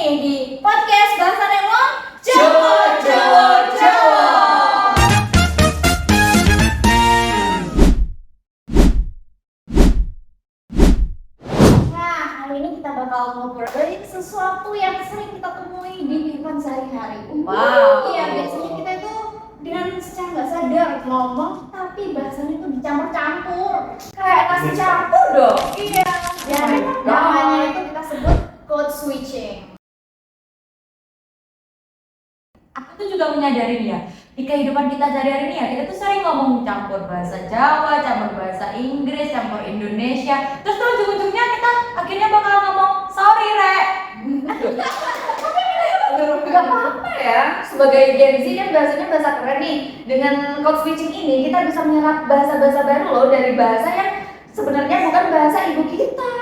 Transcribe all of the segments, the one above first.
nih di podcast Bahasa Nemon Jawa, Jawa, Jawa. Nah, hari ini kita bakal ngobrolin sesuatu yang sering kita temui di kehidupan sehari-hari. Wow. Iya, biasanya kita itu dengan secara nggak sadar ngomong, tapi bahasanya itu dicampur-campur. Kayak nasi campur dong. Iya. Dan namanya itu kita sebut code switching. Aku tuh juga menyadari ya, di kehidupan kita sehari-hari ini ya, kita tuh sering ngomong campur bahasa Jawa, campur bahasa Inggris, campur Indonesia. Terus tuh ujung-ujungnya kita akhirnya bakal ngomong sorry Re. Gak apa-apa ya, sebagai Gen Z kan bahasanya bahasa keren nih. Dengan code switching ini kita bisa menyerap bahasa-bahasa baru loh dari bahasa yang sebenarnya bukan bahasa ibu kita.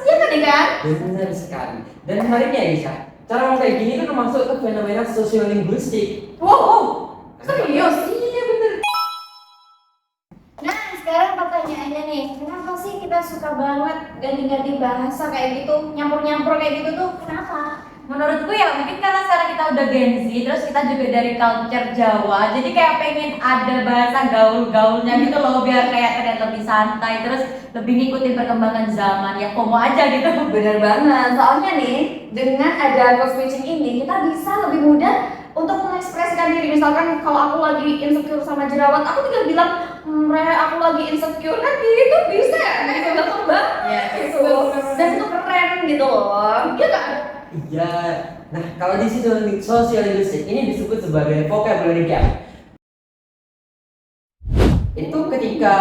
Iya kan kan? Benar sekali. Dan hari ini Aisyah, cara ngomong kayak gini tuh termasuk ke fenomena sosiolinguistik. Wow, serius? Iya bener. Nah sekarang pertanyaannya nih, kenapa sih kita suka banget ganti-ganti bahasa kayak gitu, nyampur-nyampur kayak gitu tuh, kenapa? Menurutku ya mungkin karena sekarang kita udah Gen Z, terus kita juga dari culture Jawa, jadi kayak pengen ada bahasa gaul-gaulnya gitu loh, biar kayak terlihat lebih santai, terus lebih ngikutin perkembangan zaman, ya FOMO aja gitu. Bener banget, soalnya nih dengan ada code switching ini kita bisa lebih mudah untuk mengekspresikan diri. Misalkan kalau aku lagi insecure sama jerawat, aku tinggal bilang, Re, aku lagi insecure kan gitu bisa ya, gitu gampang banget gitu. Dan itu keren gitu loh, iya kan? Iya. Nah, kalau di sosiolinguistik ini disebut sebagai vocabulary gap. Itu ketika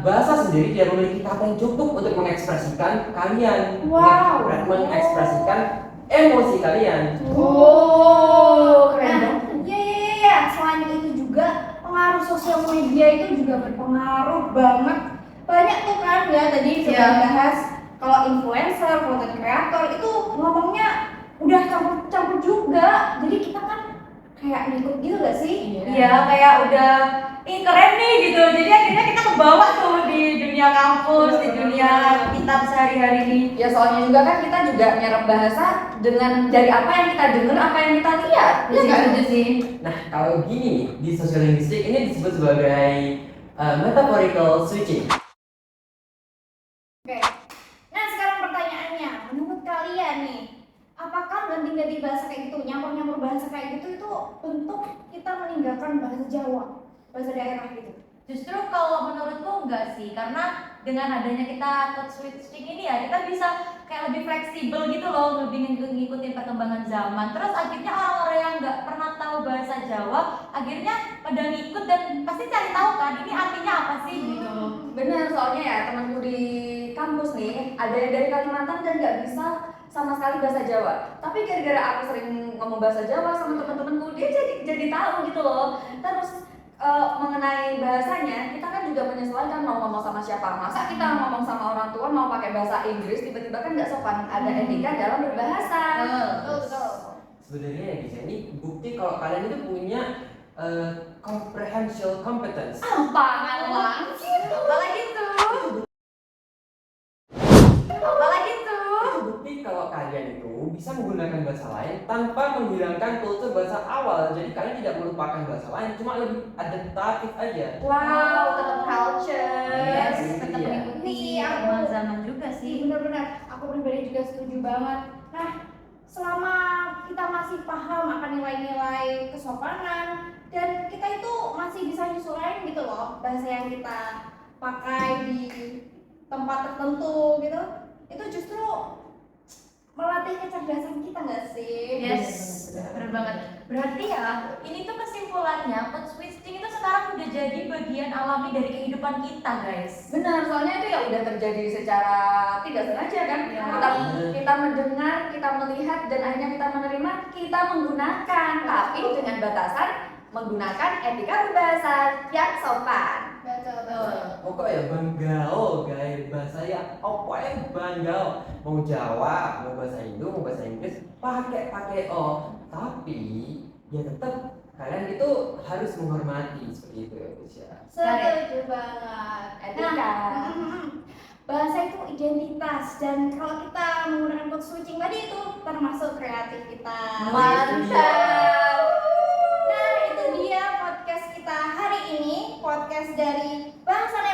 bahasa sendiri tidak memiliki kata yang cukup untuk mengekspresikan kalian, Wow. mengekspresikan emosi kalian. Oh, keren Nah, banget. Iya. Selain itu juga pengaruh sosial media itu juga berpengaruh banget. Banyak tuh kan ya tadi sudah Iya. bahas kalau influencer, content creator itu ngomongnya udah campur-campur juga. Jadi kita kan kayak ngikut gitu gak sih? Iya, kayak udah keren nih gitu. Jadi akhirnya kita kebawa tuh di dunia kampus, di dunia kita sehari-hari ini. Ya soalnya juga kan kita juga nyerap bahasa dengan dari apa yang kita dengar, apa yang kita lihat. Iya kan? Setuju sih. Nah, kalau gini nih, di sosiolinguistik ini disebut sebagai metaphorical switching. Oke. Nah sekarang pertanyaannya, menurut kalian nih, apakah ganti-ganti bahasa kayak gitu, nyampur-nyampur bahasa kayak gitu itu bentuk kita meninggalkan bahasa Jawa, bahasa daerah gitu? Justru kalau menurutku enggak sih, karena dengan adanya kita code switching ini ya, kita bisa kayak lebih fleksibel gitu loh, lebih ngikutin perkembangan zaman. Terus akhirnya orang-orang yang nggak pernah tahu bahasa Jawa, akhirnya pada ngikut dan pasti cari tahu kan, ini artinya apa sih gitu. Bener, soalnya ya temanku di kampus nih, ada yang dari Kalimantan dan nggak bisa sama sekali bahasa Jawa. Tapi gara-gara aku sering ngomong bahasa Jawa sama teman-temanku, dia jadi tahu gitu loh. Terus mengenai bahasanya, kita kan juga menyesuaikan mau ngomong sama siapa. Masa kita ngomong sama orang tua mau pakai bahasa Inggris, tiba-tiba kan nggak sopan. Ada etika dalam berbahasa. Betul. Sebenarnya ya guys, ini bukti kalau kalian itu punya comprehensial competence. Apaan lagi? Apalagi tuh? Apalagi tuh? Itu bukti kalau kalian itu bisa menggunakan bahasa lain tanpa menghilangkan kultur bahasa awal. Jadi kalian tidak melupakan bahasa lain, cuma lebih adaptatif aja. Wow, tetap culture. Yes, Iya. tetap mengikuti Iya, perkembangan zaman juga sih. Benar-benar, aku pribadi juga setuju banget. Nah, selama kita masih paham akan nilai-nilai kesopanan dan kita itu masih bisa nyesuaiin gitu loh bahasa yang kita pakai di tempat tertentu gitu, itu justru melatih kecerdasan kita nggak sih? Yes, benar banget. Berarti ya, ini tuh kesimpulannya, code switching itu sekarang udah jadi bagian alami dari kehidupan kita, guys. Benar, soalnya itu ya udah terjadi secara tidak sengaja kan. Ya. Kita mendengar, kita melihat, dan akhirnya kita menerima, kita menggunakan, tapi dengan batasan menggunakan etika berbahasa yang sopan. Betul. Pokok ya banggao guys, bahasa ya apa ya banggao. Mau Jawa, mau bahasa Indo, mau bahasa Inggris, pakai o. Tapi ya tetap kalian itu harus menghormati seperti itu ya guys ya. Setuju banget. Etika. bahasa itu identitas, dan kalau kita menggunakan code switching tadi itu termasuk kreativitas. Mantap. Nah, itu dia podcast kita hari ini, podcast dari Bangsa